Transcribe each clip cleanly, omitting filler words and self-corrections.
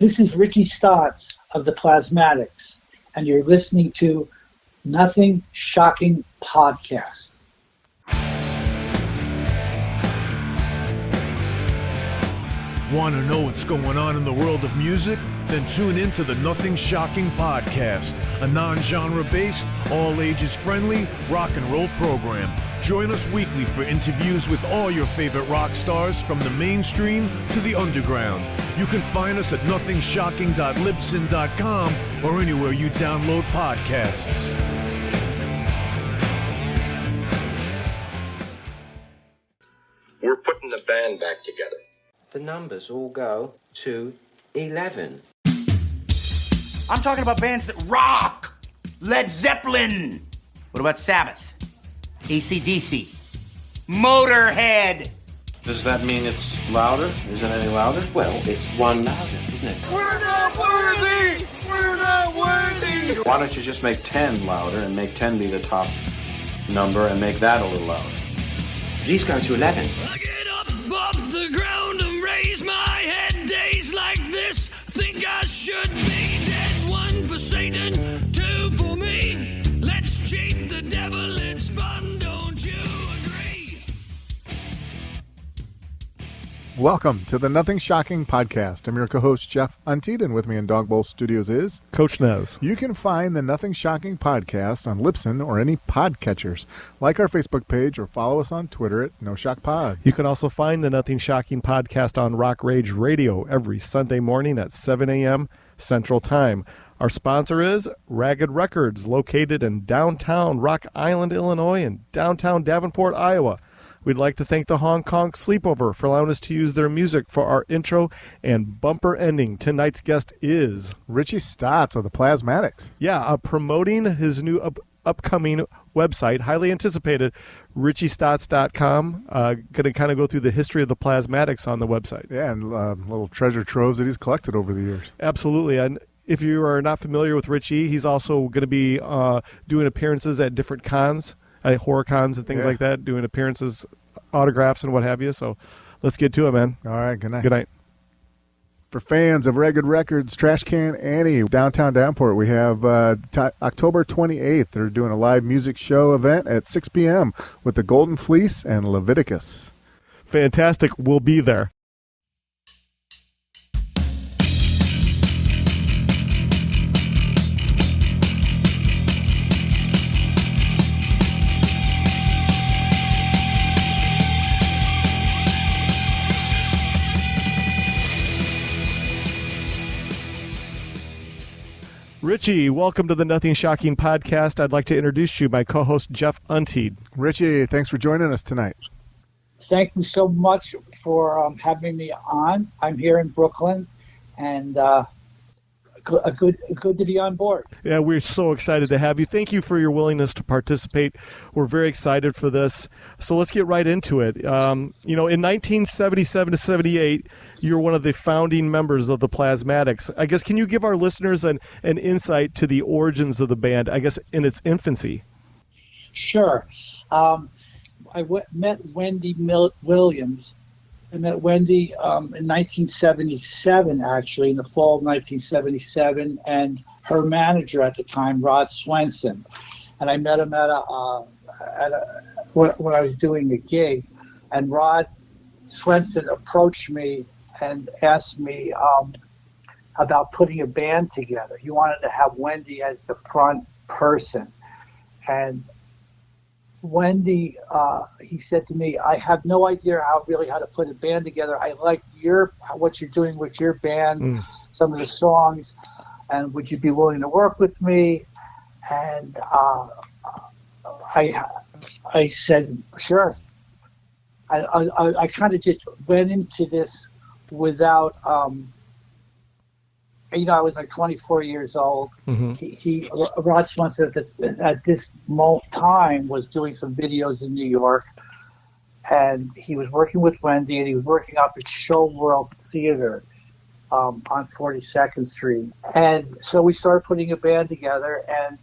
This is Richie Stotts of the Plasmatics, and you're listening to Nothing Shocking Podcast. Want to know what's going on in the world of music? Then tune in to the Nothing Shocking Podcast, a non-genre based, all ages friendly rock and roll program. Join us weekly for interviews with all your favorite rock stars from the mainstream to the underground. You can find us at nothingshocking.libsyn.com or anywhere you download podcasts. We're putting the band back together. The numbers all go to 11. I'm talking about bands that rock. Led Zeppelin. What about Sabbath? AC/DC. Motorhead. Does that mean it's louder? Is it any louder? Well, it's one louder, isn't it? We're not worthy! We're not worthy! Why don't you just make 10 louder and make 10 be the top number and make that a little louder? These go to 11. I get up off the ground and raise my head. Days like this, think I should be dead. One for Satan, two for me. Let's cheat the devil, it's fun, don't you agree? Welcome to the Nothing Shocking Podcast. I'm your co-host, Jeff Untied, and with me in Dog Bowl Studios is Coach Nez. You can find the Nothing Shocking Podcast on Libsyn or any podcatchers. Like our Facebook page or follow us on Twitter at No Shock Pod. You can also find the Nothing Shocking Podcast on Rock Rage Radio every Sunday morning at 7 a.m. Central Time. Our sponsor is Ragged Records, located in downtown Rock Island, Illinois, and downtown Davenport, Iowa. We'd like to thank the Hong Kong Sleepover for allowing us to use their music for our intro and bumper ending. Tonight's guest is Richie Stotts of the Plasmatics. Yeah, promoting his new upcoming website, highly anticipated, RichieStotts.com. Going to kind of go through the history of the Plasmatics on the website. Yeah, and little treasure troves that he's collected over the years. Absolutely. And if you are not familiar with Richie, he's also going to be doing appearances at different cons, horror cons and things like that, doing appearances, autographs, and what have you. So let's get to it, man. All right, good night. Good night. For fans of Ragged Records, Trash Can Annie, downtown Davenport, we have October 28th. They're doing a live music show event at 6 p.m. with the Golden Fleece and Leviticus. Fantastic. We'll be there. Richie, welcome to the Nothing Shocking Podcast. I'd like to introduce you, my co-host, Jeff Untied. Richie, thanks for joining us tonight. Thank you so much for having me on. I'm here in Brooklyn, and good to be on board. Yeah, we're so excited to have you. Thank you for your willingness to participate. We're very excited for this. So let's get right into it. In 1977 to 78, you're one of the founding members of the Plasmatics. I guess, can you give our listeners an insight to the origins of the band, I guess, in its infancy? Sure. I met Wendy Williams. I met Wendy in 1977, actually, in the fall of 1977, and her manager at the time, Rod Swenson. And I met him when I was doing a gig, and Rod Swenson approached me and asked me about putting a band together. He wanted to have Wendy as the front person. And Wendy, he said to me, I have no idea how to put a band together. I like what you're doing with your band, some of the songs, and would you be willing to work with me? And I said, sure. I kind of just went into this without, I was like 24 years old. Mm-hmm. Rod Swenson at this time was doing some videos in New York, and he was working with Wendy, and he was working up at Show World Theater on 42nd Street. And so we started putting a band together, and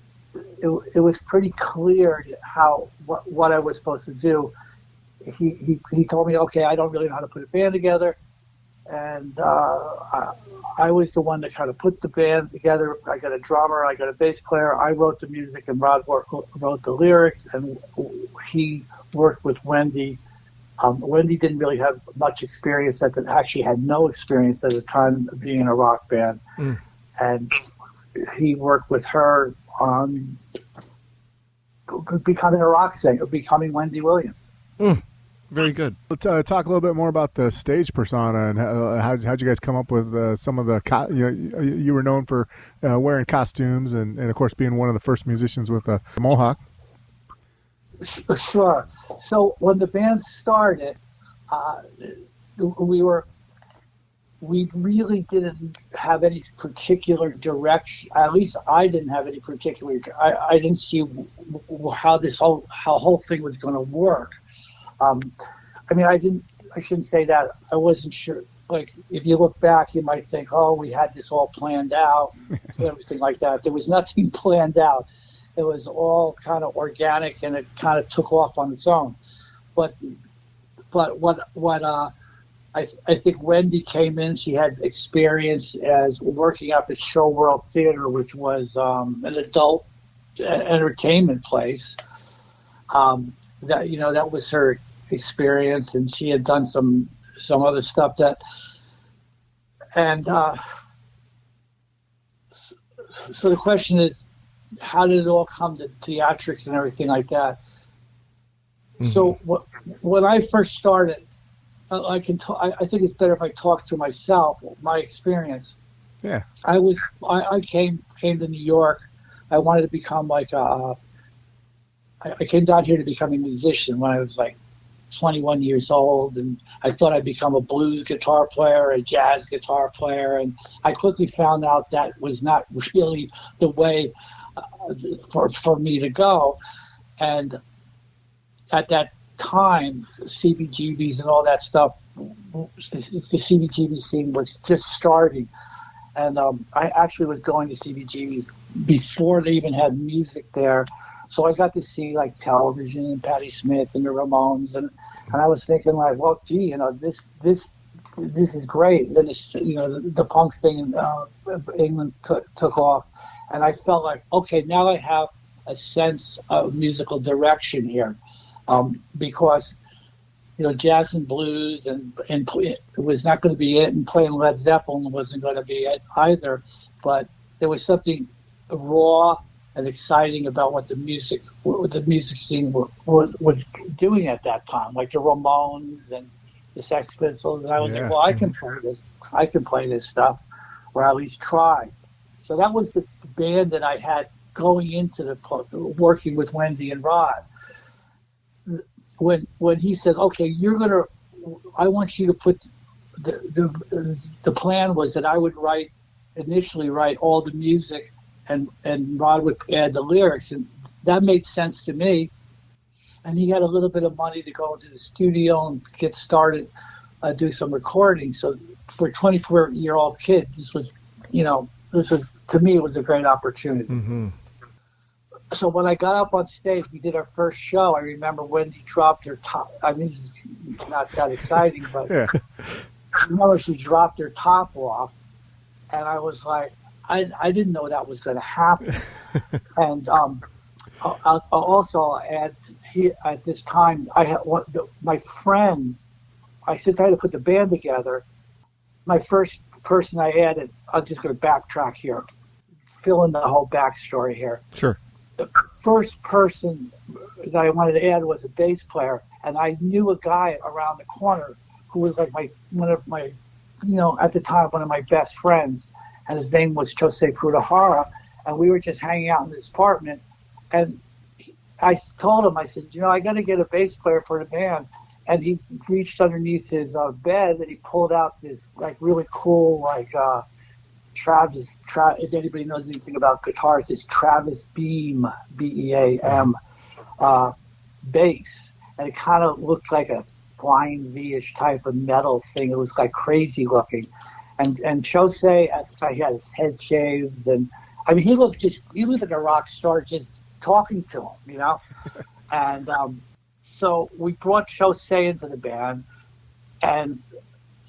it was pretty clear what I was supposed to do. He told me, okay, I don't really know how to put a band together. and I was the one that kind of put the band together. I got a drummer, I got a bass player. I wrote the music, and Rod wrote the lyrics, and he worked with Wendy. Wendy didn't really have much experience actually had no experience at the time of being in a rock band. And he worked with her on becoming a rock singer, becoming Wendy Williams. Very good. Let's talk a little bit more about the stage persona and how'd you guys come up with some of the you were known for wearing costumes and of course being one of the first musicians with a mohawk. Sure. So when the band started, we really didn't have any particular direction. At least I didn't have any particular. I didn't see how whole thing was going to work. I mean, I shouldn't say that. I wasn't sure. Like, if you look back, you might think, oh, we had this all planned out, everything like that. There was nothing planned out. It was all kind of organic, and it kind of took off on its own. But what I think Wendy came in. She had experience as working at the Show World Theater, which was an adult entertainment place. That was her experience, and she had done some other stuff so the question is, how did it all come to theatrics and everything like that? So when I first started, I think it's better if I talk to myself, my experience. Yeah. I came to New York. I wanted to become I came down here to become a musician when I was like 21 years old, and I thought I'd become a blues guitar player, a jazz guitar player, and I quickly found out that was not really the way for me to go. And at that time, CBGBs and all that stuff, the CBGB scene was just starting. And I actually was going to CBGBs before they even had music there. So I got to see like Television and Patti Smith and the Ramones, and I was thinking like, well, gee, this is great. And then the punk thing in England took off, and I felt like, okay, now I have a sense of musical direction here, because jazz and blues and it was not going to be it, and playing Led Zeppelin wasn't going to be it either. But there was something raw and exciting about what the music scene was doing at that time, like the Ramones and the Sex Pistols. And I was like, well, I can play this. I can play this stuff, or at least try. So that was the band that I had going into working with Wendy and Rod. When he said, okay, I want you to put the plan was that I would initially write all the music, and Rod would add the lyrics, and that made sense to me. And he had a little bit of money to go into the studio and get started, do some recording. So for a 24-year-old kid, this was to me, it was a great opportunity. Mm-hmm. So when I got up on stage, we did our first show. I remember Wendy dropped her top. I mean, this is not that exciting, but I remember she dropped her top off, and I was like, I didn't know that was going to happen. And I'll also add, at this time, I had my friend. Since I had to put the band together, my first person I added. I'm just going to backtrack here, fill in the whole backstory here. Sure. The first person that I wanted to add was a bass player, and I knew a guy around the corner who was like one of my at the time one of my best friends, and his name was Jose Frutahara, and we were just hanging out in his apartment, and I told him, I said, I got to get a bass player for the band, and he reached underneath his bed and he pulled out this like really cool Travis, if anybody knows anything about guitars, it's Travis Beam, B-E-A-M, bass. And it kind of looked like a Flying V-ish type of metal thing. It was like crazy looking. And Jose, at the time, he had his head shaved. And I mean, he looked like a rock star just talking to him, And so we brought Jose into the band. And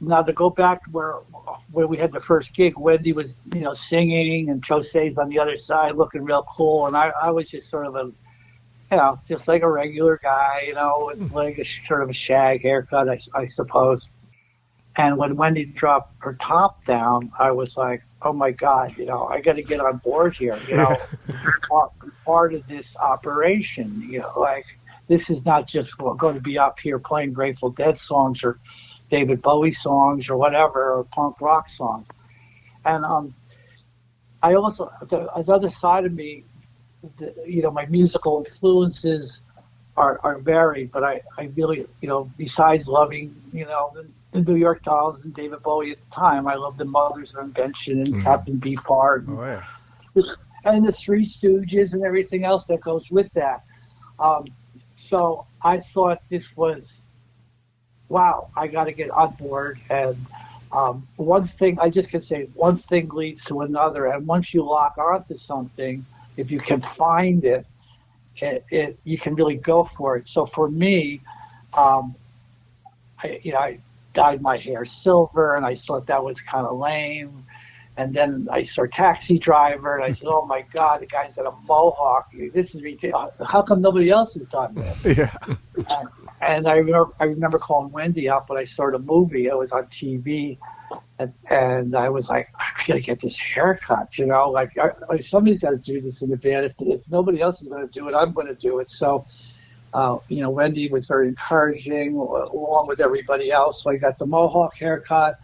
now to go back where we had the first gig, Wendy was, singing, and Jose's on the other side looking real cool, and I was just sort of just like a regular guy, with like a sort of a shag haircut, I suppose. And when Wendy dropped her top down, I was like, oh my God, I got to get on board here, part of this operation, like this is not just going to be up here playing Grateful Dead songs or David Bowie songs or whatever, or punk rock songs. And I also, another side of me, my musical influences are varied, but I really, besides loving, the New York Dolls and David Bowie at the time, I loved the Mothers of Invention and Captain Beefheart and the Three Stooges and everything else that goes with that. So I thought this was, wow, I got to get on board. And one thing, I just can say, one thing leads to another. And once you lock onto something, if you can find it, you can really go for it. So for me, I dyed my hair silver, and I thought that was kind of lame. And then I saw Taxi Driver, and I said, oh, my God, the guy's got a mohawk. This is ridiculous. How come nobody else has done this? Yeah. And I remember calling Wendy up when I saw the movie. It was on TV. And I was like, I got to get this haircut, like somebody's got to do this in the band. If nobody else is going to do it, I'm going to do it. So, Wendy was very encouraging along with everybody else. So I got the mohawk haircut,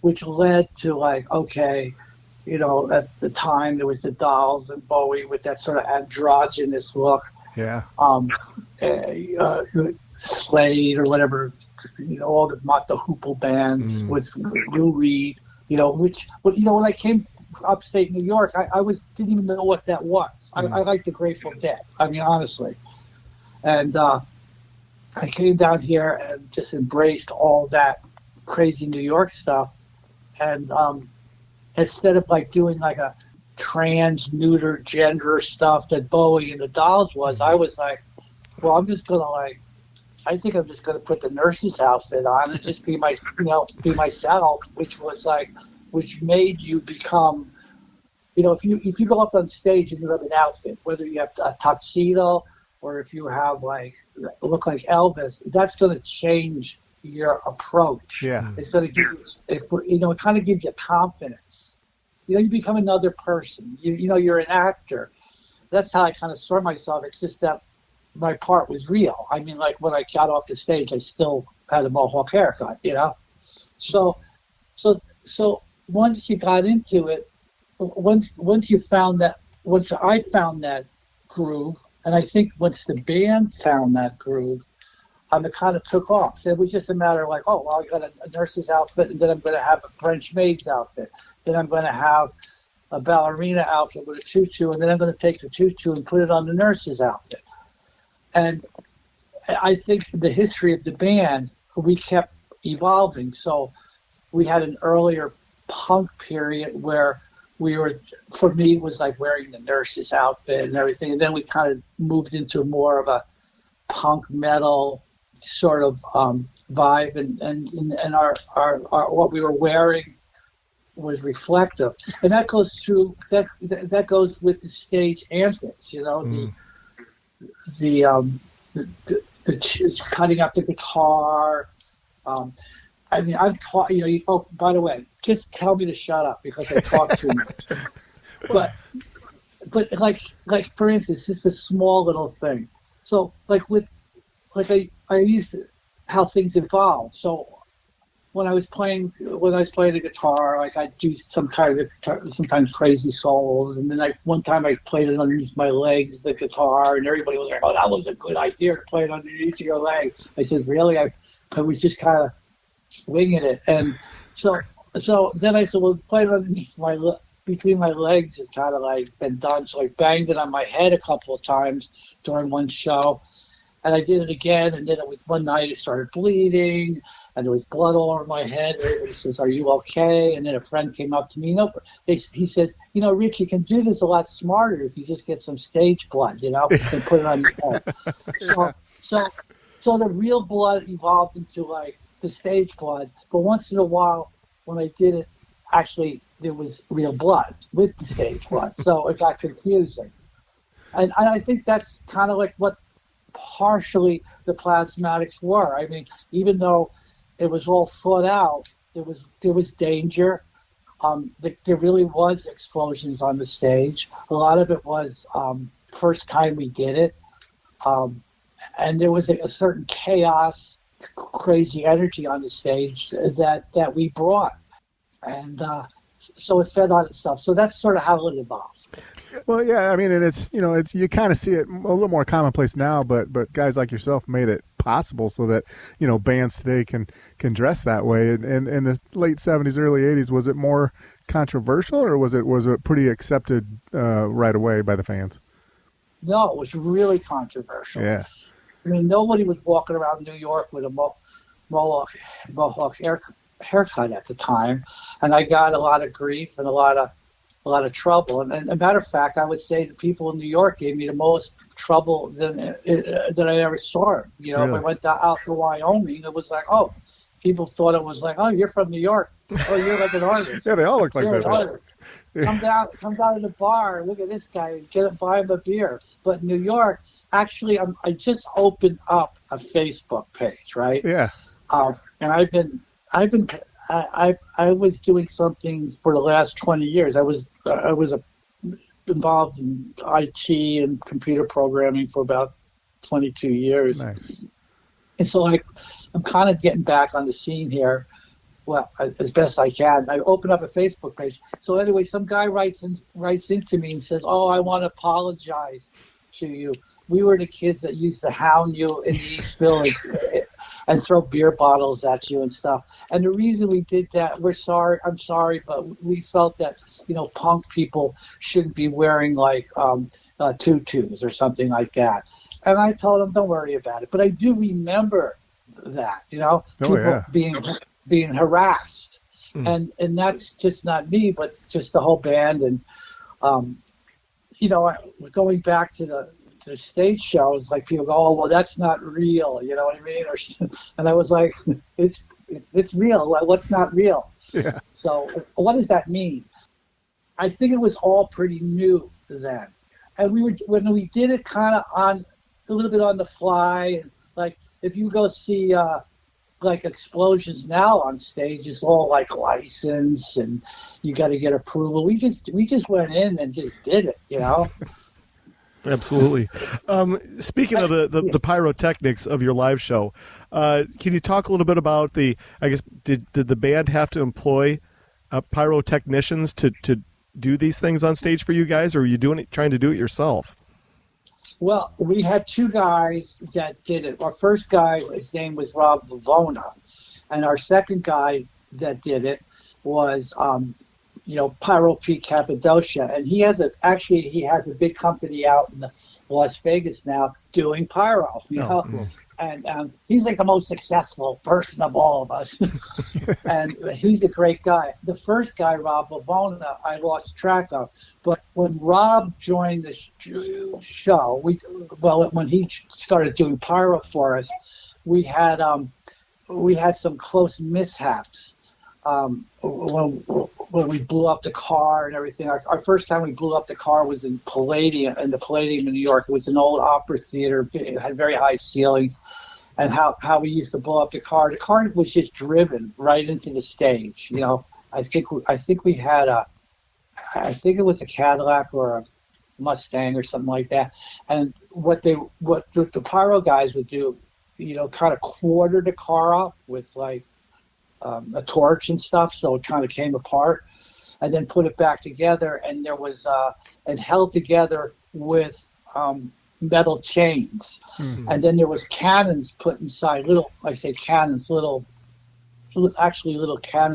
which led to like, okay, at the time there was the Dolls and Bowie with that sort of androgynous look. Yeah. Slade or whatever, all the Hoople bands with Lou Reed, which, when I came upstate New York, I didn't even know what that was. I liked the Grateful Dead. I mean, honestly. And I came down here and just embraced all that crazy New York stuff. And instead of like doing like a trans, neuter, gender stuff that Bowie and the Dolls was, I was like, well, I'm just going to I think I'm just going to put the nurse's outfit on and just be be myself, which made you become, if you go up on stage and you have an outfit, whether you have a tuxedo or if you have look like Elvis, that's going to change your approach. Yeah. It's going to give you, it kind of gives you confidence. You become another person. You're an actor. That's how I kind of saw myself. It's just that my part was real. I mean, like when I got off the stage, I still had a mohawk haircut, So once you got into it, once I found that groove, and I think once the band found that groove, it kind of took off. It was just a matter of like, oh, well, I got a nurse's outfit, and then I'm going to have a French maid's outfit. Then I'm going to have a ballerina outfit with a tutu, and then I'm going to take the tutu and put it on the nurse's outfit. And I think the history of the band, we kept evolving. So we had an earlier punk period where for me, it was like wearing the nurse's outfit and everything. And then we kind of moved into more of a punk metal sort of vibe. And our what we were wearing was reflective. And that goes through, that goes with the stage antics, the cutting up the guitar. I mean, I've taught, oh, by the way, just tell me to shut up because I talk too much. But like for instance, it's a small little thing. So I used how things evolve. So when I was playing the guitar, I'd do some kind of sometimes crazy solos, and then one time I played it underneath my legs, the guitar, and everybody was like, "Oh, that was a good idea to play it underneath your leg." I said, "Really?" I was just kind of winging it, and so then I said, "Well, play it underneath between my legs has kind of been done." So I banged it on my head a couple of times during one show. And I did it again, and then one night it started bleeding, and there was blood all over my head. Everybody says, "Are you okay?" And then a friend came up to me. He says, "Rich, you can do this a lot smarter if you just get some stage blood, and put it on your head." So the real blood evolved into the stage blood, but once in a while when I did it, actually there was real blood with the stage blood, so it got confusing. And I think that's kind of like what partially the Plasmatics were. I mean, even though it was all thought out, there was danger. There really was explosions on the stage. A lot of it was first time we did it, and there was a certain chaos, crazy energy on the stage that we brought, and so it fed on itself. So that's sort of how it evolved. Well, yeah, I mean, and it's you kind of see it a little more commonplace now, but guys like yourself made it possible so that bands today can dress that way. And in the late '70s, early '80s, was it more controversial, or was it pretty accepted right away by the fans? No, it was really controversial. Yeah, I mean, nobody was walking around New York with a mohawk haircut at the time, and I got a lot of grief and a lot of trouble. And as a matter of fact, I would say the people in New York gave me the most trouble than I ever saw. Really? If I went out to Wyoming, it was like, oh, people thought it was like, oh, you're from New York. Oh, you're like an artist. Yeah, they all look like that. Yeah. Come down to the bar and look at this guy and buy him a beer. But in New York, actually, I just opened up a Facebook page, right? Yeah. And I was doing something for the last 20 years. I was involved in IT and computer programming for about 22 years. Nice. And so I'm kind of getting back on the scene here, well, as best I can. I opened up a Facebook page. So anyway, some guy writes into me and says, oh, I want to apologize to you. We were the kids that used to hound you in the East Village and throw beer bottles at you and stuff. And the reason we did that, I'm sorry, but we felt that, punk people shouldn't be wearing like tutus or something like that. And I told them, don't worry about it. But I do remember that, people being harassed. And that's just not me, but just the whole band. And, going back to the stage shows, like people go, oh, well, that's not real, you know what I mean? And I was like, it's real. What's not real? Yeah. So what does that mean? I think it was all pretty new then. And when we did it kind of a little bit on the fly, like if you go see like explosions now on stage, it's all like license and you got to get approval. We just went in and just did it, Absolutely. Speaking of the pyrotechnics of your live show, can you talk a little bit about did the band have to employ pyrotechnicians to do these things on stage for you guys, or were you trying to do it yourself? Well, we had two guys that did it. Our first guy, his name was Rob Vavona, and our second guy that did it was Pyro Pete Cappadocia, and he has a big company out in Las Vegas now doing pyro, Cool. And he's like the most successful person of all of us, and he's a great guy. The first guy, Rob Vavona, I lost track of, but when Rob joined the show, when he started doing pyro for us, we had some close mishaps. When we blew up the car and everything. Our first time we blew up the car was in the Palladium in New York. It was an old opera theater. It had very high ceilings. And how we used to blow up the car. The car was just driven right into the stage. I think we had I think it was a Cadillac or a Mustang or something like that. And what the pyro guys would do, kind of quarter the car up with like a torch and stuff, so it kind of came apart, and then put it back together, and there was and held together with metal chains, and then there was cannons put inside, little cannons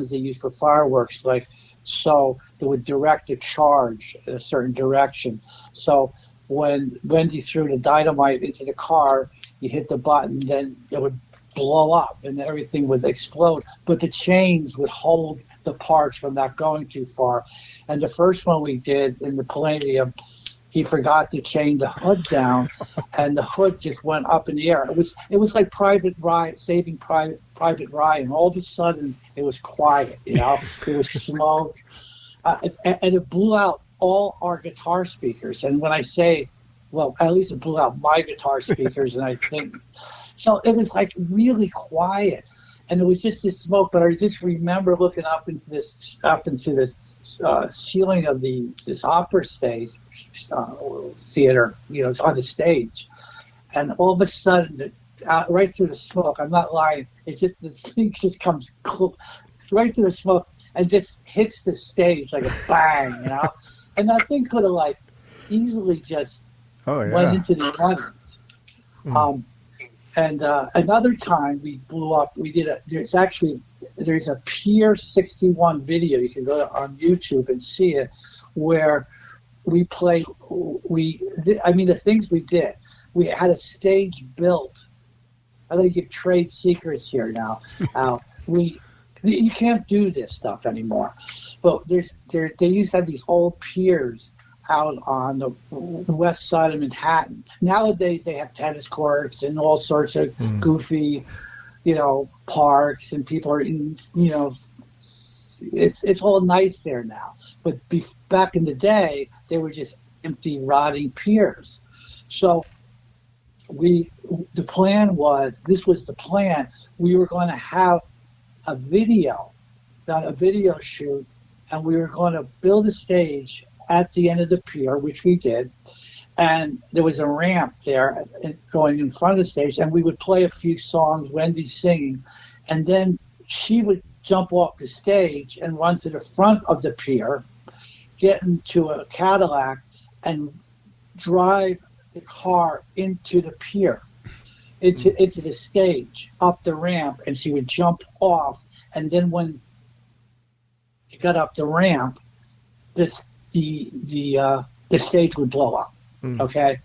they used for fireworks, so they would direct a charge in a certain direction. So when Wendy threw the dynamite into the car, you hit the button, then it would blow up and everything would explode, but the chains would hold the parts from not going too far. And the first one we did in the Palladium, he forgot to chain the hood down, and the hood just went up in the air. It was like Saving Private Private Ryan. All of a sudden, it was quiet. There was smoke, and it blew out all our guitar speakers. And when I say, well, at least it blew out my guitar speakers, and I think so. It was like really quiet, and it was just this smoke. But I just remember looking up into this ceiling of this opera stage theater. It's on the stage, and all of a sudden, right through the smoke. I'm not lying. The thing just comes right through the smoke and just hits the stage like a bang, And that thing could have easily just went into the audience. And another time we blew up. There's a Pier 61 video. You can go on YouTube and see it, where we played. The things we did. We had a stage built. I think you give trade secrets here now. You can't do this stuff anymore. But they used to have these old piers out on the west side of Manhattan. Nowadays they have tennis courts and all sorts of goofy, parks, and people are it's all nice there now. But back in the day, they were just empty, rotting piers. So the plan was, we were going to have a video shoot, and we were going to build a stage at the end of the pier, which we did, and there was a ramp there going in front of the stage, and we would play a few songs, Wendy singing, and then she would jump off the stage and run to the front of the pier, get into a Cadillac, and drive the car into the pier, into the stage, up the ramp, and she would jump off. And then when it got up the ramp, the stage would blow up. Okay,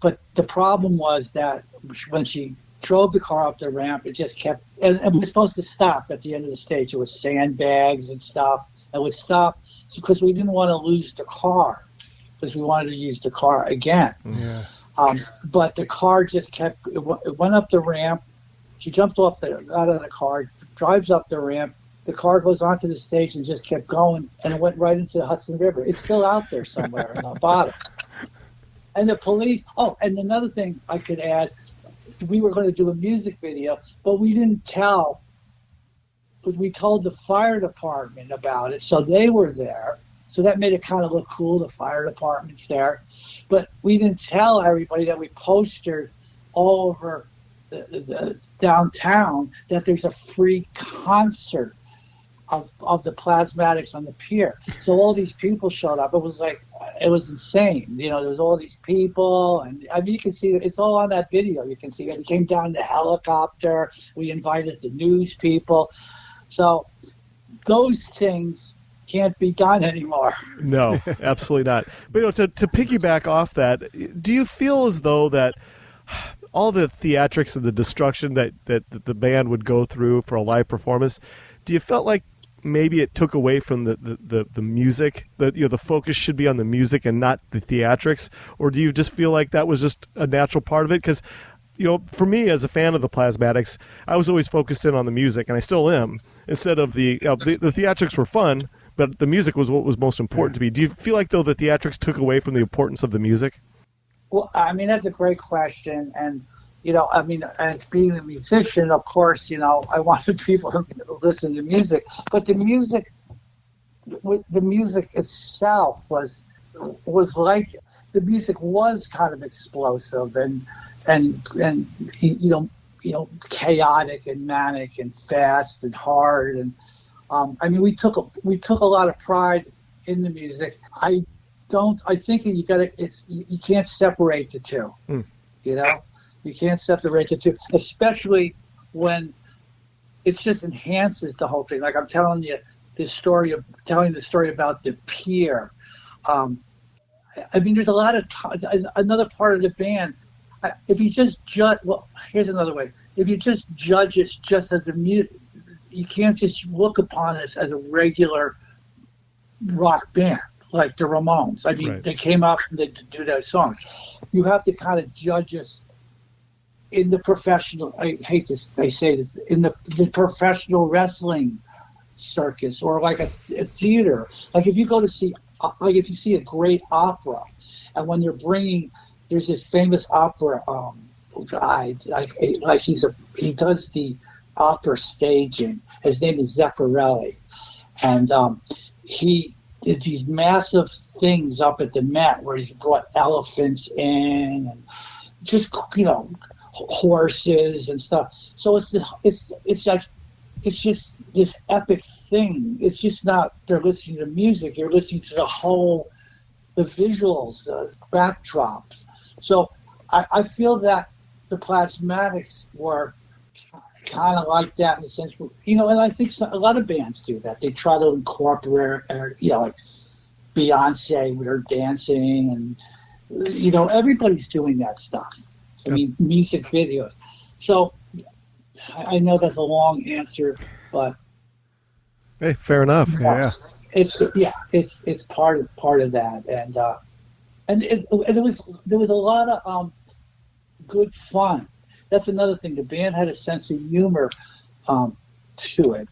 but the problem was that when she drove the car up the ramp, it just kept, and it was supposed to stop at the end of the stage. It was sandbags and stuff. It would stop because we didn't want to lose the car, because we wanted to use the car again. Yeah. But the car just kept, it went up the ramp. She jumped out of the car, drives up the ramp. The car goes onto the stage and just kept going, and it went right into the Hudson River. It's still out there somewhere in the bottom. And the police, and another thing I could add, we were going to do a music video, but we didn't tell. We told the fire department about it, so they were there. So that made it kind of look cool, the fire department's there. But we didn't tell everybody that we posted all over the downtown that there's a free concert of the Plasmatics on the pier. So all these people showed up. It was insane. There was all these people, and you can see it's all on that video. You can see it. We came down the helicopter. We invited the news people. So those things can't be done anymore. No, absolutely not. But to piggyback off that, do you feel as though that all the theatrics and the destruction that the band would go through for a live performance, do you felt like maybe it took away from the music, that the focus should be on the music and not the theatrics? Or do you just feel like that was just a natural part of it? Because for me as a fan of the Plasmatics, I was always focused in on the music, and I still am, instead of the theatrics were fun, but the music was what was most important to me. Do you feel like, though, the theatrics took away from the importance of the music? Well, that's a great question. And, and being a musician, of course, I wanted people to listen to music. But the music itself was like, the music was kind of explosive and chaotic and manic and fast and hard. And we took a lot of pride in the music. I think you can't separate the two. You can't separate the two, especially when it just enhances the whole thing. Like I'm telling you the story about the pier. There's a lot of another part of the band. If you just judge, here's another way. If you just judge it just as a music, you can't just look upon us as a regular rock band like the Ramones. They came out and they do those songs. You have to kind of judge us in the professional, I hate this, I say this, in the professional wrestling circus, or like a theater. Like if you go to see, like if you see a great opera, and when they're bringing, there's this famous opera guy, like he does the opera staging. His name is Zeffirelli, and he did these massive things up at the Met where he brought elephants in and just horses and stuff. So it's just this epic thing. It's just not they're listening to music. You're listening to the visuals, the backdrops. So I feel that the Plasmatics were kind of like that in the sense, and I think a lot of bands do that. They try to incorporate, like Beyonce with her dancing, and everybody's doing that stuff. I mean, music videos. So I know that's a long answer, but hey, fair enough. Yeah, it's part of that, and there was a lot of good fun. That's another thing. The band had a sense of humor to it.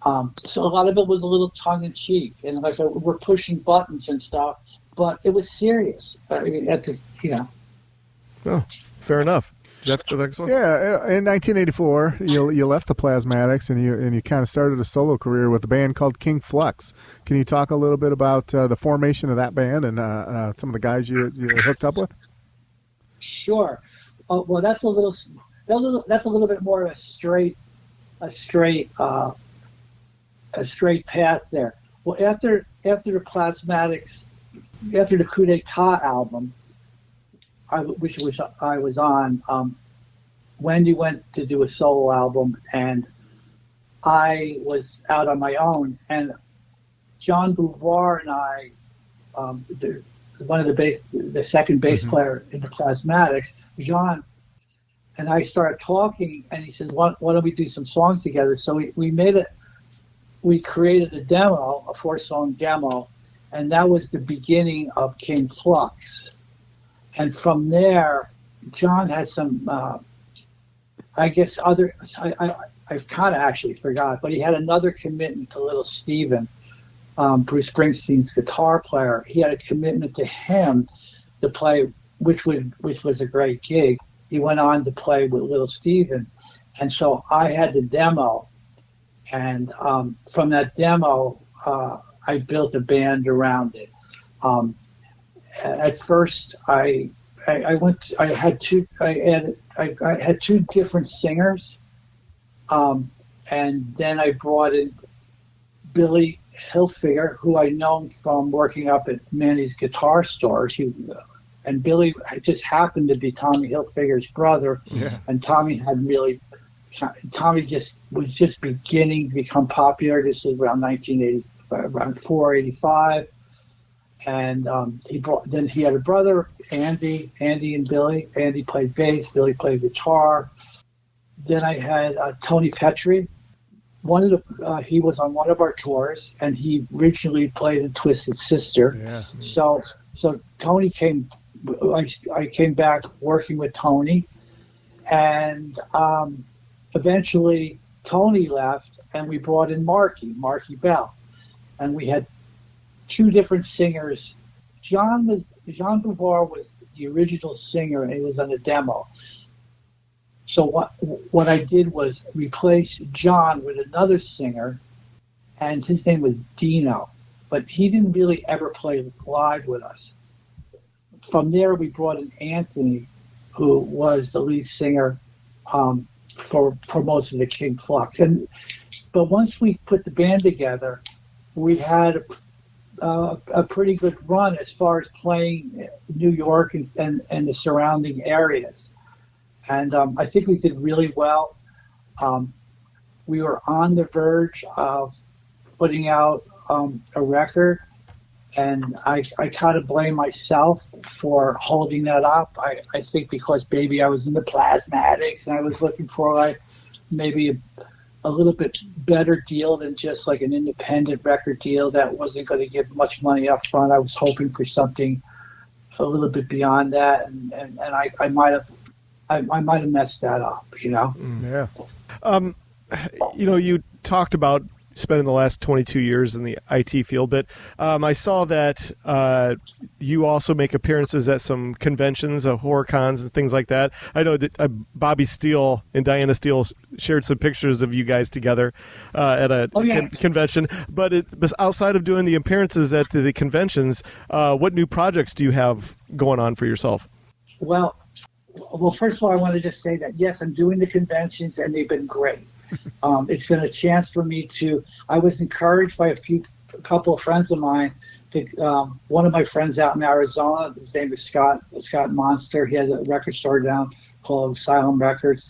So a lot of it was a little tongue-in-cheek, and like we're pushing buttons and stuff, but it was serious. Oh, fair enough. That's the next one. Yeah, in 1984, you left the Plasmatics and you kind of started a solo career with a band called King Flux. Can you talk a little bit about the formation of that band and some of the guys you hooked up with? Sure. Well, that's a little bit more of a straight path there. Well, after the Plasmatics, after the Coup d'Etat album, which I was on, Wendy went to do a solo album, and I was out on my own. And John Bouvard and I, the second bass player in the Plasmatics, John and I started talking, and he said, "Why don't we do some songs together?" So we created a demo, a 4-song demo, and that was the beginning of King Flux. And from there, John had some, I've kind of actually forgot, but he had another commitment to Little Steven, Bruce Springsteen's guitar player. He had a commitment to him to play, which was a great gig. He went on to play with Little Steven, and so I had the demo, and from that demo, I built a band around it. At first, I had two different singers, and then I brought in Billy Hilfiger, who I'd known from working up at Manny's Guitar Stores. And Billy just happened to be Tommy Hilfiger's brother, and Tommy was just beginning to become popular. This was around 1980, around 485. And then he had a brother, Andy and Billy. Andy played bass, Billy played guitar. Then I had Tony Petrie. He was on one of our tours, and he originally played in Twisted Sister. Yeah. So Tony came. I came back working with Tony, and eventually Tony left, and we brought in Marky Bell, and we had two different singers. John Bouvard was the original singer, and he was on the demo. So what I did was replace John with another singer, and his name was Dino, but he didn't really ever play live with us. From there, we brought in Anthony, who was the lead singer for most of the King Flux. But once we put the band together, we had a pretty good run as far as playing New York and the surrounding areas. And I think we did really well. We were on the verge of putting out a record, and I kind of blame myself for holding that up. I think because maybe I was in the Plasmatics and I was looking for like maybe a little bit better deal than just like an independent record deal that wasn't going to give much money up front. I was hoping for something a little bit beyond that, and I might I might have messed that up, you know? Yeah. You talked about spending the last 22 years in the IT field, but I saw that you also make appearances at some conventions, horror cons and things like that. I know that Bobby Steele and Diana Steele shared some pictures of you guys together at a convention. But outside of doing the appearances at the conventions, what new projects do you have going on for yourself? Well, first of all, I want to just say that, yes, I'm doing the conventions, and they've been great. It's been a chance for me I was encouraged by a couple of friends of mine. One of my friends out in Arizona, his name is Scott Monster. He has a record store down called Asylum Records,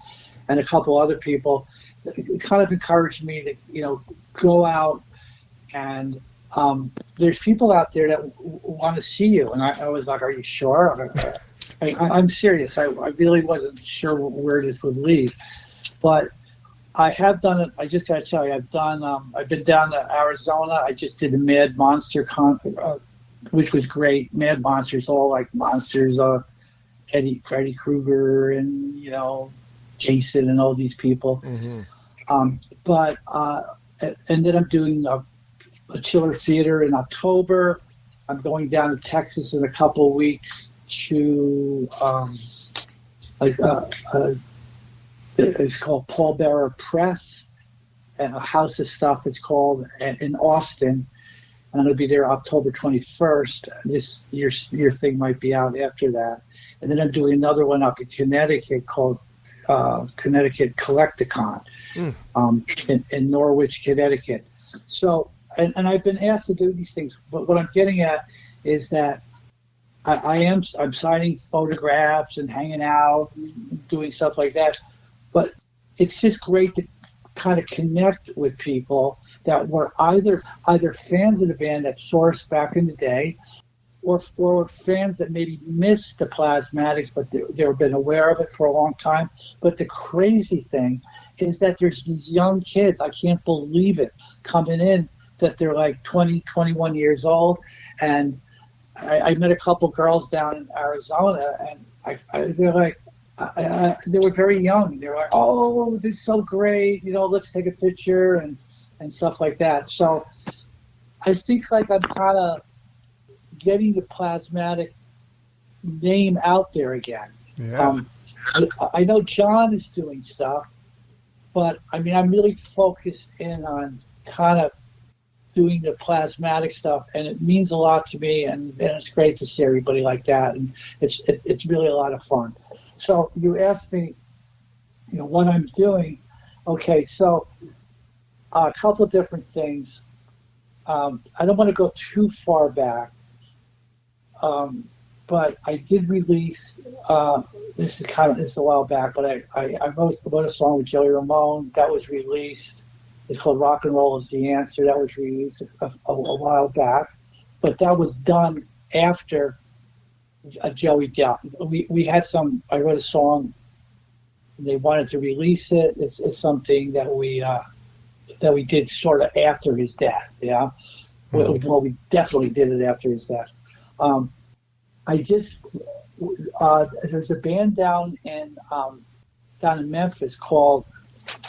and a couple other people. It kind of encouraged me to, go out, and there's people out there that want to see you. And I was like, are you sure? I'm serious. I really wasn't sure where this would lead, but I have done it. I just got to tell you, I've been down to Arizona. I just did a Mad Monster con, which was great. Mad Monsters, all like monsters, Freddy Krueger and, Jason and all these people. Mm-hmm. And then I'm doing a Chiller Theater in October. I'm going down to Texas in a couple of weeks to it's called Paul Bearer Press, a House of Stuff it's called, in Austin. And I'm going to be there October 21st. Your thing might be out after that. And then I'm doing another one up in Connecticut called Connecticut Collecticon in Norwich, Connecticut. So, and I've been asked to do these things, but what I'm getting at is that I'm signing photographs and hanging out, and doing stuff like that. But it's just great to kind of connect with people that were either fans of the band that saw us back in the day, or fans that maybe missed the Plasmatics, but they've been aware of it for a long time. But the crazy thing is that there's these young kids, I can't believe it, coming in that they're like 20, 21 years old. And I met a couple girls down in Arizona, and they're like, they were very young. They were like, oh, this is so great. Let's take a picture and stuff like that. So I think like I'm kind of getting the Plasmatic name out there again. Yeah. I know John is doing stuff, but I'm really focused in on kind of doing the Plasmatic stuff, and it means a lot to me, and it's great to see everybody like that, and it's really a lot of fun. So you asked me, what I'm doing. Okay, so a couple of different things. I don't want to go too far back, but I did release. This is a while back, but I wrote a song with Joey Ramone that was released. It's called Rock and Roll is the Answer. That was released a while back, but that was done after Joey died. We had I wrote a song. They wanted to release it. It's something that we did sort of after his death. Yeah, well, we definitely did it after his death. There's a band down in Memphis called.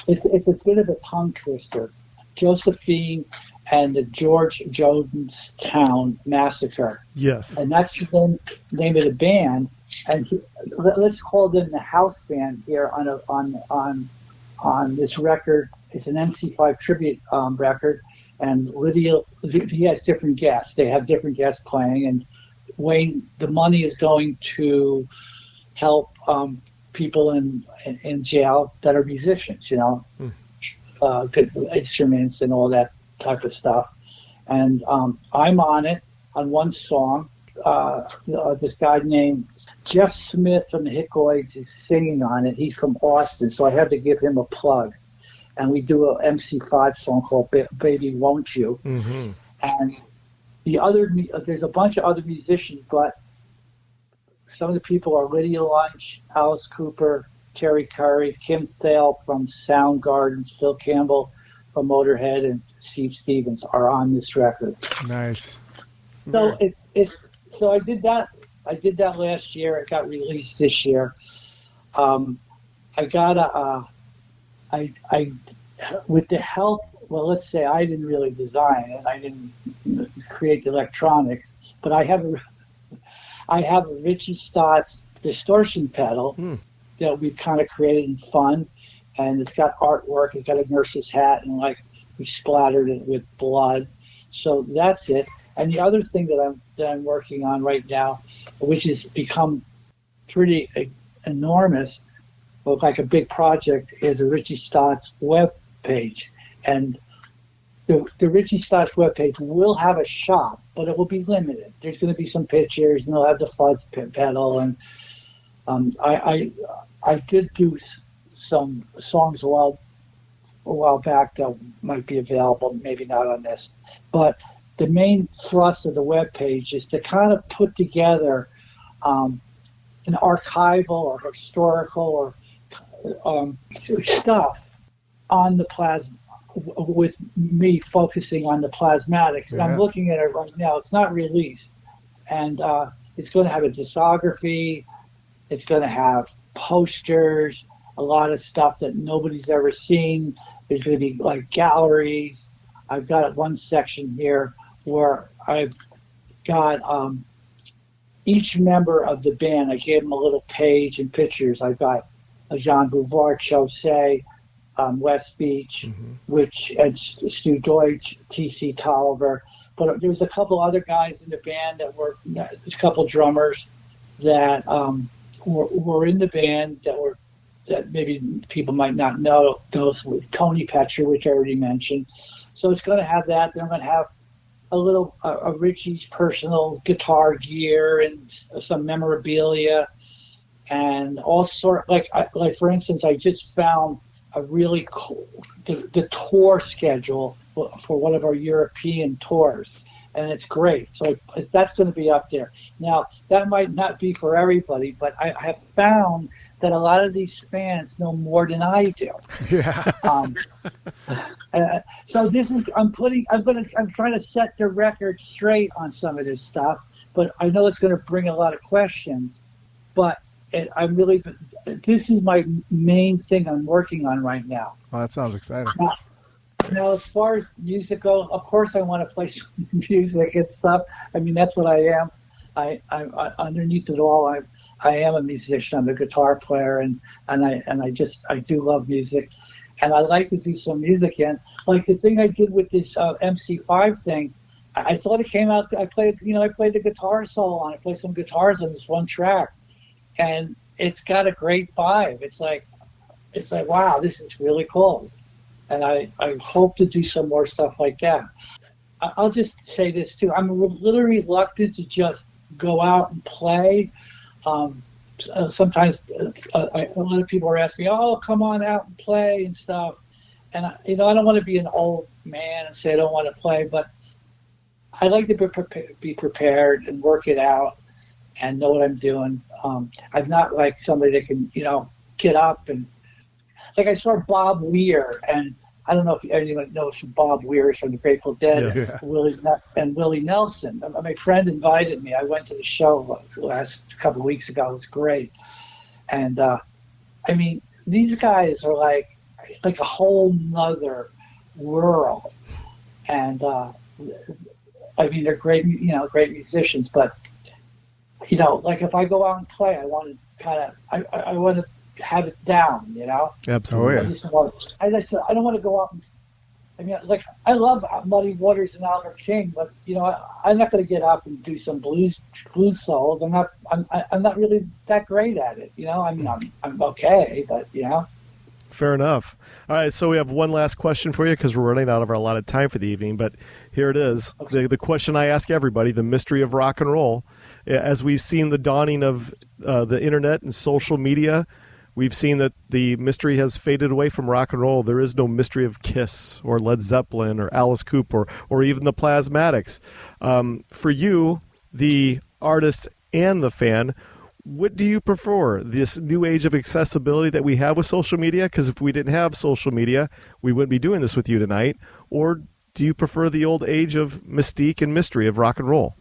It's a bit of a tongue twister. Josephine and the George Jonestown Massacre. Yes. And that's the name of the band. And let's call them the house band here on this record. It's an MC5 tribute record. And Lydia, he has different guests. They have different guests playing. And Wayne, the money is going to help people in jail that are musicians, good instruments and all that type of stuff. And I'm on it on one song. This guy named Jeff Smith from the Hickoids is singing on it. He's from Austin, so I had to give him a plug. And we do a MC5 song called Baby Won't You. Mm-hmm. And there's a bunch of other musicians, but some of the people are Lydia Lunch, Alice Cooper, Terry Curry, Kim Thale from Soundgarden, Phil Campbell from Motorhead, and Steve Stevens are on this record. Nice. So so I did that. I did that last year. It got released this year. I got I with the help. Well, let's say I didn't really design it. I didn't create the electronics, but I have a Richie Stotts distortion pedal that we've kind of created in fun, and it's got artwork. It's got a nurse's hat, and like we splattered it with blood. So that's it. And the other thing that I'm working on right now, which has become pretty enormous, like a big project, is a Richie Stotts web page. And the Richie Stotts webpage will have a shop, but it will be limited. There's going to be some pictures, and they'll have the Flux pedal. And I did do some songs a while back that might be available, maybe not on this. But the main thrust of the webpage is to kind of put together an archival or historical or stuff on the plasma, with me focusing on the Plasmatics. And I'm looking at it right now. It's not released. And it's going to have a discography. It's going to have posters, a lot of stuff that nobody's ever seen. There's going to be like galleries. I've got one section here where I've got each member of the band. I gave them a little page and pictures. I've got Jean Bouvard, Chaussee, West Beach, and Stu Deutsch, T.C. Tolliver. But there was a couple other guys in the band that were, a couple drummers that were in the band that maybe people might not know. Those with Tony Petcher, which I already mentioned. So it's going to have that. Then I'm going to have a little Richie's personal guitar gear and some memorabilia and all sort. Like for instance, I just found a really cool the tour schedule for one of our European tours, and it's great. So that's going to be up there. Now, that might not be for everybody, but I have found that a lot of these fans know more than I do. Yeah. So this is I'm trying to set the record straight on some of this stuff, but I know it's going to bring a lot of questions. But this is my main thing I'm working on right now. Well, that sounds exciting. Now, as far as music goes, of course I want to play some music and stuff. I mean, that's what I am. I underneath it all, I am a musician. I'm a guitar player, and I do love music, and I like to do some music. And like the thing I did with this MC5 thing, I thought it came out. I played the guitar solo on it. I played some guitars on this one track, and it's got a great vibe. It's like wow, this is really cool. And I hope to do some more stuff like that. I'll just say this too. I'm a little reluctant to just go out and play. Sometimes a lot of people are asking me, "Oh, come on out and play and stuff." And I don't want to be an old man and say I don't want to play, but I like to be prepared and work it out and know what I'm doing. I'm not like somebody that can, get up and. Like I saw Bob Weir, and I don't know if anyone knows who Bob Weir is from the Grateful Dead, yes. Willie Nelson. My friend invited me. I went to the show last couple of weeks ago. It was great. And, I mean, these guys are like a whole nother world. And, I mean, they're great, great musicians. But, like if I go out and play, I want to I want to have it down, Absolutely. I don't want to go out and, I mean, like, I love Muddy Waters and Albert King, but I'm not going to get up and do some blues solos. I'm not really that great at it. I mean, I'm okay, but Fair enough. All right, so we have one last question for you because we're running out of our allotted time for the evening, but here it is. Okay. The question I ask everybody, the mystery of rock and roll. As we've seen the dawning of the internet and social media, we've seen that the mystery has faded away from rock and roll. There is no mystery of Kiss or Led Zeppelin or Alice Cooper or even the Plasmatics. For you, the artist and the fan, what do you prefer? This new age of accessibility that we have with social media? Because if we didn't have social media, we wouldn't be doing this with you tonight. Or do you prefer the old age of mystique and mystery of rock and roll?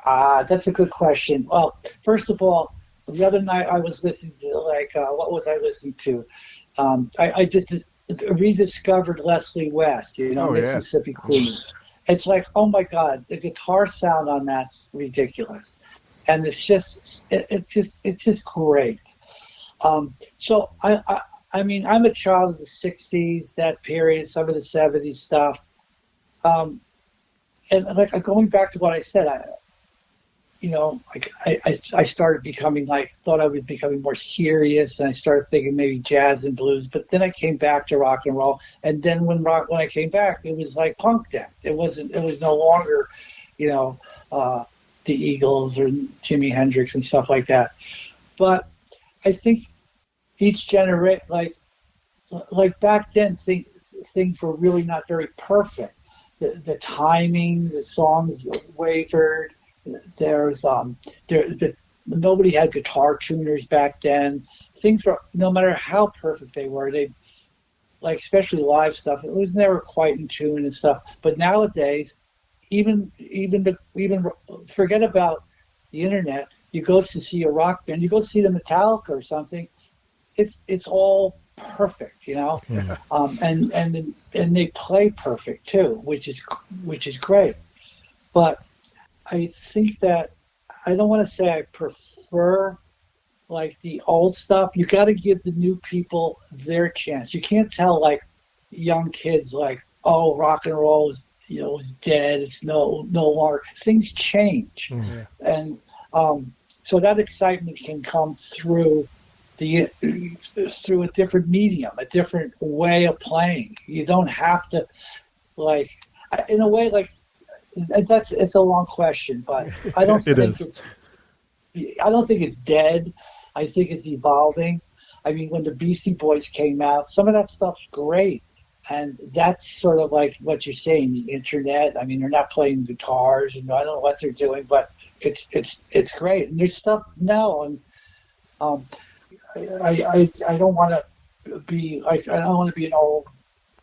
That's a good question. Well, first of all, the other night I was listening to what was I listening to? I just rediscovered Leslie West, Mississippi Queen. It's like, oh my God, the guitar sound on that's ridiculous, and it's just great. So I mean, I'm a child of the '60s, that period, some of the '70s stuff, and like going back to what I said, I started becoming thought I was becoming more serious, and I started thinking maybe jazz and blues. But then I came back to rock and roll, and then when I came back, it was like punk then. It was no longer, the Eagles or Jimi Hendrix and stuff like that. But I think each generation, like back then, things were really not very perfect. The timing, the songs wavered. There's nobody had guitar tuners back then. Things were, no matter how perfect they were, they especially live stuff, it was never quite in tune and stuff. But nowadays, even forget about the internet. You go to see a rock band, you go see the Metallica or something, it's all perfect, Yeah. and they play perfect too, which is great. But I think that I don't want to say I prefer the old stuff. You got to give the new people their chance. You can't tell young kids oh, rock and roll is dead. It's no longer. Things change, and so that excitement can come through through a different medium, a different way of playing. You don't have to in a way it's a long question, but I don't think I don't think it's dead. I think it's evolving. I mean, when the Beastie Boys came out, some of that stuff's great, and that's sort of like what you're saying. The internet. I mean, they're not playing guitars, and I don't know what they're doing, but it's great. And there's stuff now, and I don't want to be I don't want to be an old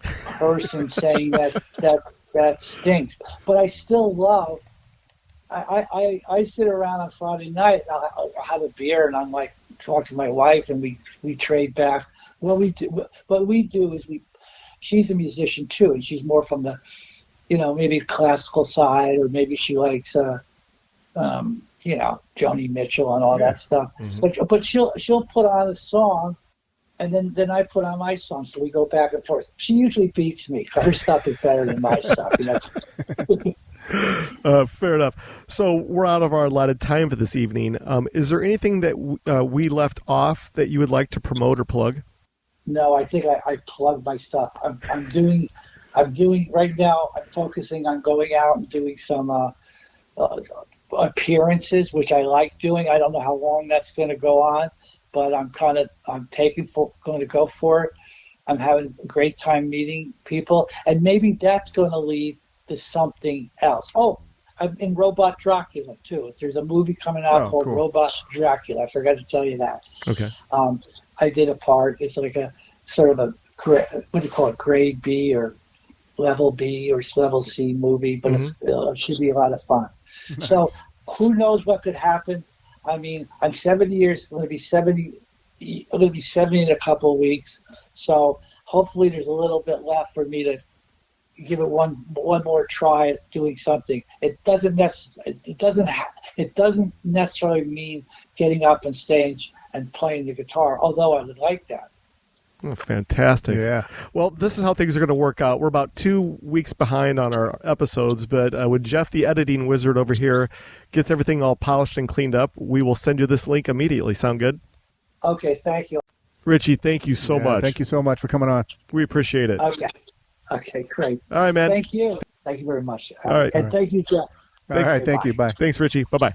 person saying that stinks, but I still love. I sit around on Friday night. I'll have a beer, and I'm talk to my wife, and we trade back. What we do is she's a musician too, and she's more from the, maybe classical side, or maybe she likes Joni Mitchell and all that stuff. Mm-hmm. But she'll put on a song, and then I put on my song, so we go back and forth. She usually beats me. Her stuff is better than my stuff. Fair enough. So we're out of our allotted time for this evening. Is there anything that we left off that you would like to promote or plug? No, I think I plugged my stuff. I'm doing right now. I'm focusing on going out and doing some appearances, which I like doing. I don't know how long that's going to go on, but I'm going to go for it. I'm having a great time meeting people, and maybe that's going to lead to something else. Oh, I'm in Robot Dracula too. There's a movie coming out called Robot Dracula. I forgot to tell you that. Okay. I did a part. It's like a sort of a what do you call it? Grade B or level B or level C movie, but it should be a lot of fun. Nice. So who knows what could happen? I mean, I'm 70 years. I'm going to be 70. I'm going to be 70 in a couple of weeks. So hopefully, there's a little bit left for me to give it one more try at doing something. It doesn't necessarily mean getting up on stage and playing the guitar, although I would like that. Oh, fantastic. Yeah. Well, this is how things are going to work out. We're about 2 weeks behind on our episodes, but when Jeff, the editing wizard over here, gets everything all polished and cleaned up, we will send you this link immediately. Sound good? Okay, thank you. Richie, thank you so much. Thank you so much for coming on. We appreciate it. Okay, great. All right, man. Thank you. Thank you very much. All right. And thank you, Jeff. All right, thank you. Bye. Thanks, Richie. Bye-bye.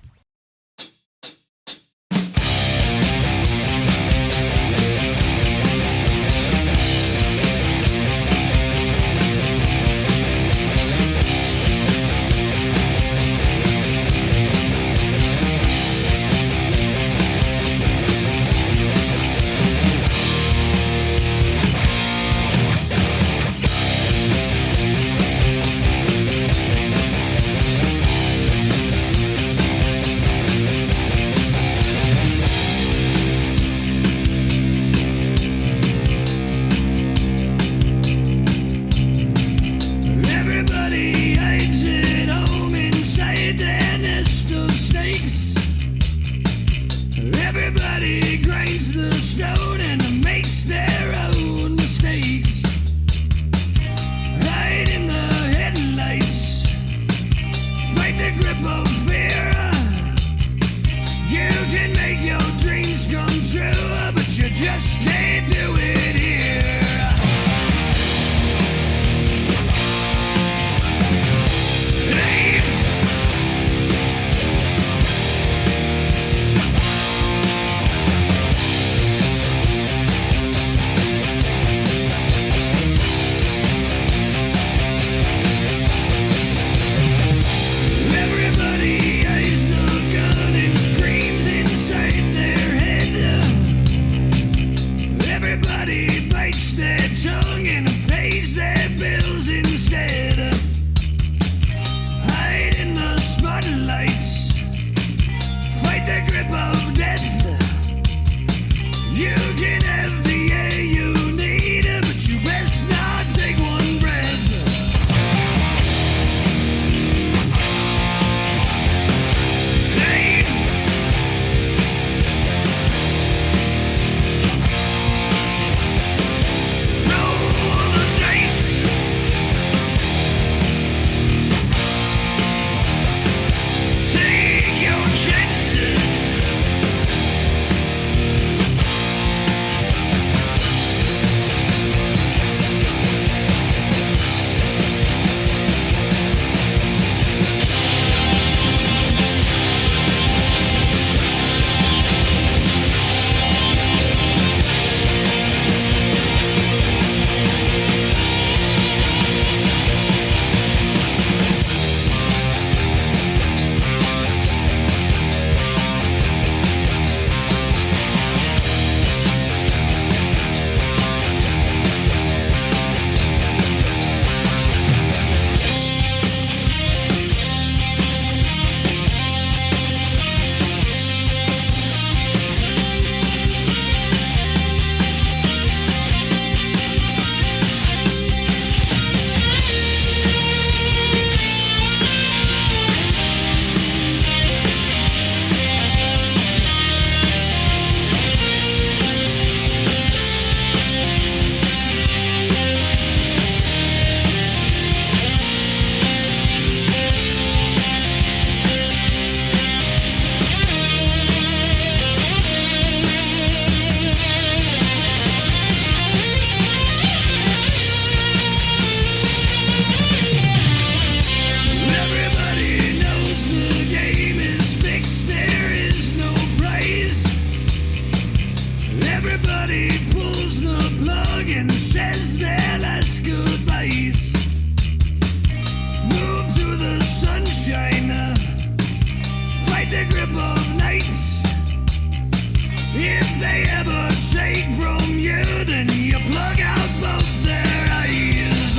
if they ever take from you, then you plug out both their eyes.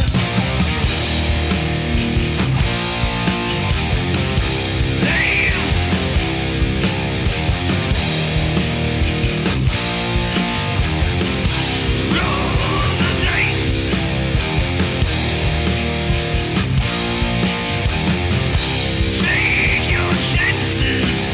They roll the dice. Take your chances.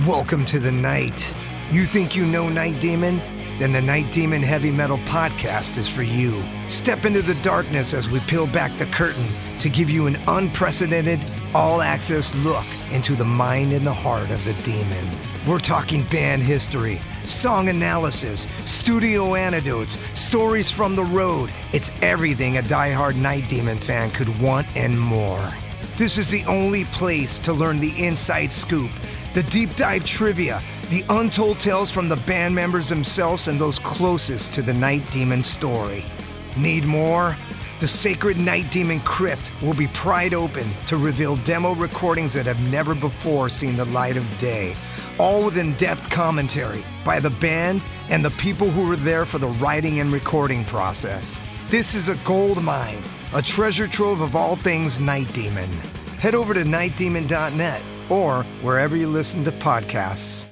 Welcome to the night. You think you know Night Demon? Then the Night Demon Heavy Metal Podcast is for you. Step into the darkness as we peel back the curtain to give you an unprecedented, all-access look into the mind and the heart of the demon. We're talking band history, song analysis, studio anecdotes, stories from the road. It's everything a diehard Night Demon fan could want and more. This is the only place to learn the inside scoop, the deep dive trivia, the untold tales from the band members themselves and those closest to the Night Demon story. Need more? The Sacred Night Demon Crypt will be pried open to reveal demo recordings that have never before seen the light of day, all with in-depth commentary by the band and the people who were there for the writing and recording process. This is a gold mine, a treasure trove of all things Night Demon. Head over to nightdemon.net or wherever you listen to podcasts.